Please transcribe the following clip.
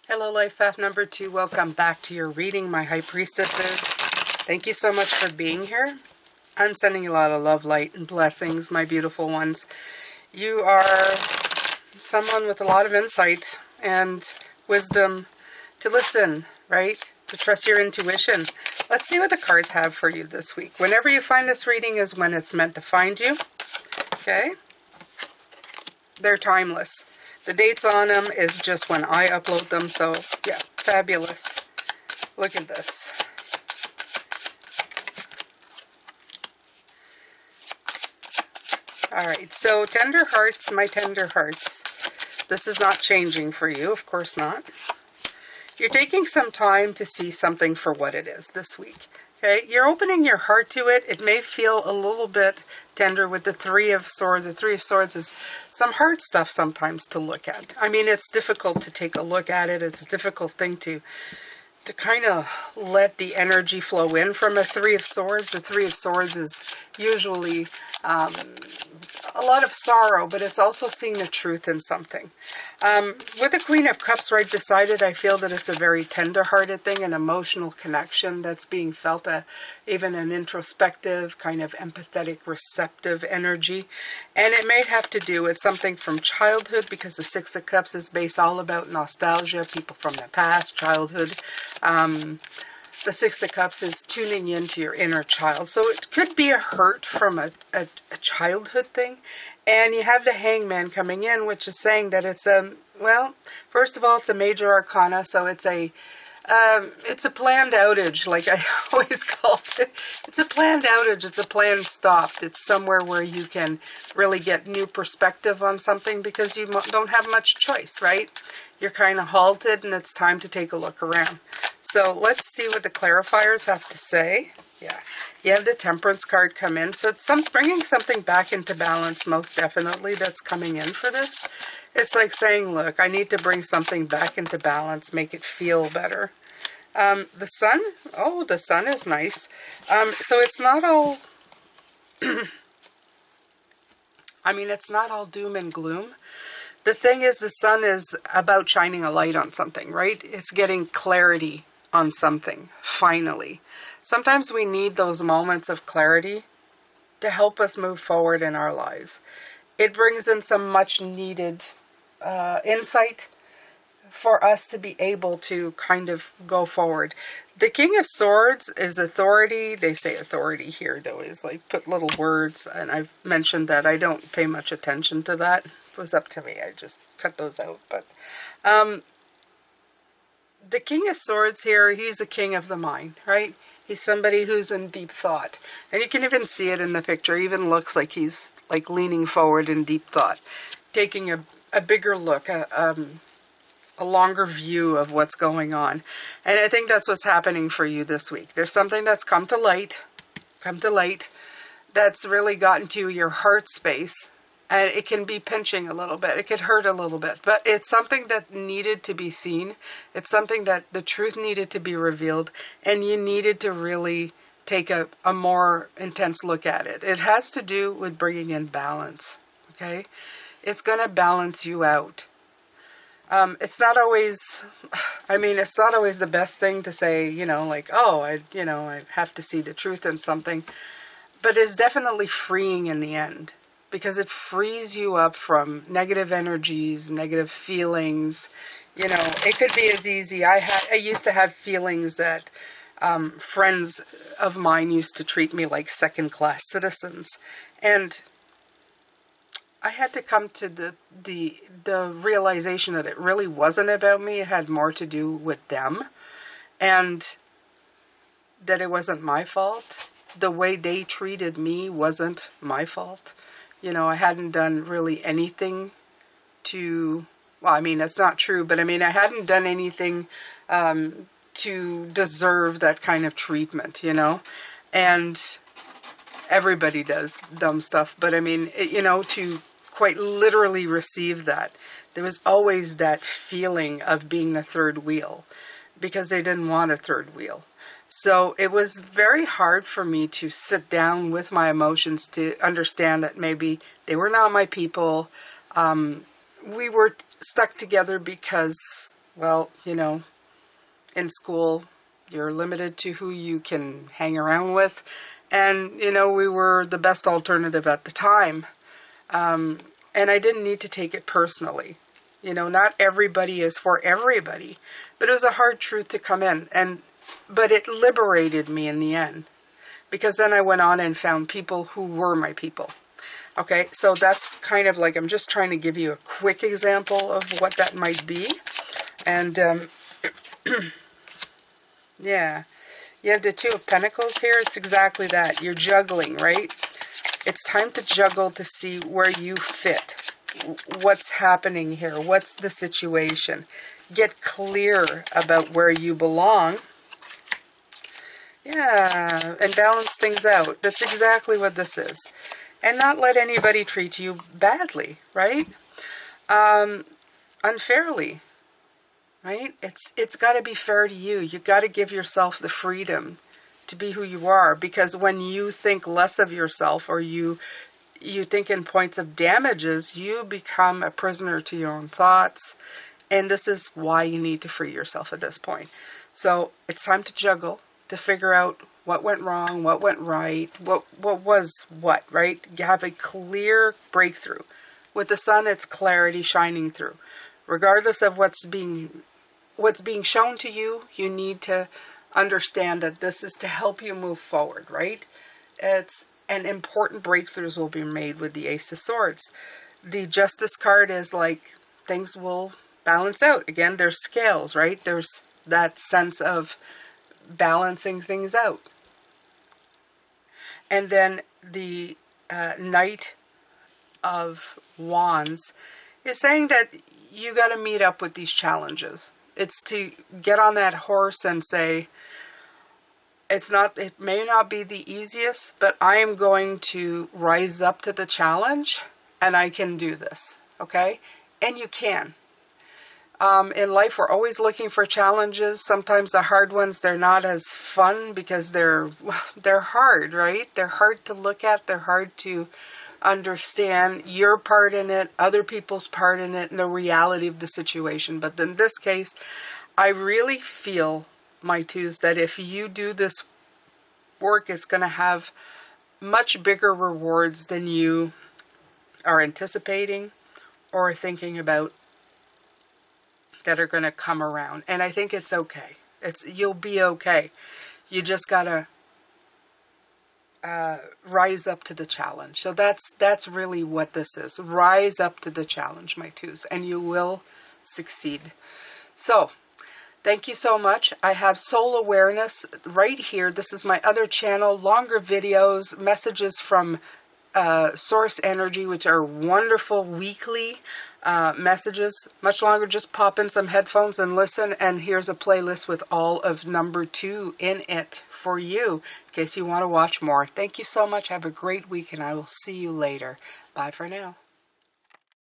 Hello, Life Path number 2. Welcome back to your reading, my High Priestesses. Thank you so much for being here. I'm sending you a lot of love, light, and blessings, my beautiful ones. You are someone with a lot of insight and wisdom to listen, right? To trust your intuition. Let's see what the cards have for you this week. Whenever you find this reading is when it's meant to find you. Okay? They're timeless. The dates on them is just when I upload them, so yeah, fabulous. Look at this. Alright, so tender hearts, my tender hearts. This is not changing for you, of course not. You're taking some time to see something for what it is this week. Okay, you're opening your heart to it. It may feel a little bit tender with the Three of Swords. The Three of Swords is some hard stuff sometimes to look at. I mean, it's difficult to take a look at it. It's a difficult thing to kind of let the energy flow in from a Three of Swords. The Three of Swords is usually a lot of sorrow, but it's also seeing the truth in something. With the Queen of Cups right beside it, I feel that it's a very tender-hearted thing, an emotional connection that's being felt, even an introspective, kind of empathetic, receptive energy. And it may have to do with something from childhood, because the Six of Cups is based all about nostalgia, people from the past, childhood. The Six of Cups is tuning into your inner child. So it could be a hurt from a childhood thing. And you have the Hangman coming in, which is saying that it's a, well, first of all, it's a major arcana. So it's a planned outage, like I always call it. It's a planned outage. It's a planned stop. It's somewhere where you can really get new perspective on something because you don't have much choice, right? You're kind of halted and it's time to take a look around. So let's see what the clarifiers have to say. Yeah, you have the Temperance card come in. So it's bringing something back into balance, most definitely, that's coming in for this. It's like saying, look, I need to bring something back into balance, make it feel better. The Sun, oh, the Sun is nice. So it's not all, I mean, it's not all doom and gloom. The thing is, the Sun is about shining a light on something, right? It's getting clarity on something, finally. Sometimes we need those moments of clarity to help us move forward in our lives. It brings in some much needed insight for us to be able to kind of go forward. The King of Swords is authority. They say authority here, though, is like put little words, and I've mentioned that I don't pay much attention to that. If it was up to me, I just cut those out. But the King of Swords here, he's a king of the mind, right? He's somebody who's in deep thought. And you can even see it in the picture. He even looks like he's like leaning forward in deep thought, taking a bigger look, a longer view of what's going on. And I think that's what's happening for you this week. There's something that's come to light, that's really gotten to your heart space. And it can be pinching a little bit. It could hurt a little bit. But it's something that needed to be seen. It's something that the truth needed to be revealed. And you needed to really take a more intense look at it. It has to do with bringing in balance. Okay? It's going to balance you out. It's not always, I mean, it's not always the best thing to say, you know, like, oh, I have to see the truth in something. But it's definitely freeing in the end. Because it frees you up from negative energies, negative feelings. You know, it could be as easy. I used to have feelings that friends of mine used to treat me like second-class citizens. And I had to come to the realization that it really wasn't about me. It had more to do with them. And that it wasn't my fault. The way they treated me wasn't my fault. You know, I hadn't done really anything to, well, I mean, that's not true, but I mean, I hadn't done anything to deserve that kind of treatment, you know, and everybody does dumb stuff, but I mean, you know, to quite literally receive that, there was always that feeling of being the third wheel, because they didn't want a third wheel. So it was very hard for me to sit down with my emotions to understand that maybe they were not my people. We were stuck together because well, you know, in school, you're limited to who you can hang around with. And, you know, we were the best alternative at the time. And I didn't need to take it personally. You know, not everybody is for everybody. But it was a hard truth to come in. But it liberated me in the end. Because then I went on and found people who were my people. Okay, so that's kind of like, I'm just trying to give you a quick example of what that might be. And, yeah, you have the Two of Pentacles here. It's exactly that. You're juggling, right? It's time to juggle to see where you fit. What's happening here? What's the situation? Get clear about where you belong. Yeah, and balance things out. That's exactly what this is. And not let anybody treat you badly, right? Unfairly, right? It's got to be fair to you. You got to give yourself the freedom to be who you are, because when you think less of yourself, or you think in points of damages, you become a prisoner to your own thoughts, and this is why you need to free yourself at this point. So it's time to juggle, to figure out what went wrong, what went right, what was what, right? You have a clear breakthrough. With the sun, it's clarity shining through. Regardless of what's being shown to you, you need to understand that this is to help you move forward, right? And important breakthroughs will be made with the Ace of Swords. The Justice card is like, things will balance out. Again, there's scales, right? There's that sense of balancing things out. And then the Knight of Wands is saying that you got to meet up with these challenges. It's to get on that horse and say, it may not be the easiest, but I am going to rise up to the challenge, and I can do this, okay? And you can. In life, we're always looking for challenges. Sometimes the hard ones, they're not as fun because they're hard, right? They're hard to look at. They're hard to understand your part in it, other people's part in it, and the reality of the situation. But in this case, I really feel, my twos, that if you do this work, it's going to have much bigger rewards than you are anticipating or thinking about, that are going to come around. And I think it's okay. You'll be okay. You just got to rise up to the challenge. So that's really what this is. Rise up to the challenge, my twos, and you will succeed. So thank you so much. I have Soul Awareness right here. This is my other channel, longer videos, messages from Source Energy, which are wonderful weekly messages. Much longer. Just pop in some headphones and listen. And here's a playlist with all of number 2 in it for you, in case you want to watch more. Thank you so much. Have a great week, and I will see you later. Bye for now.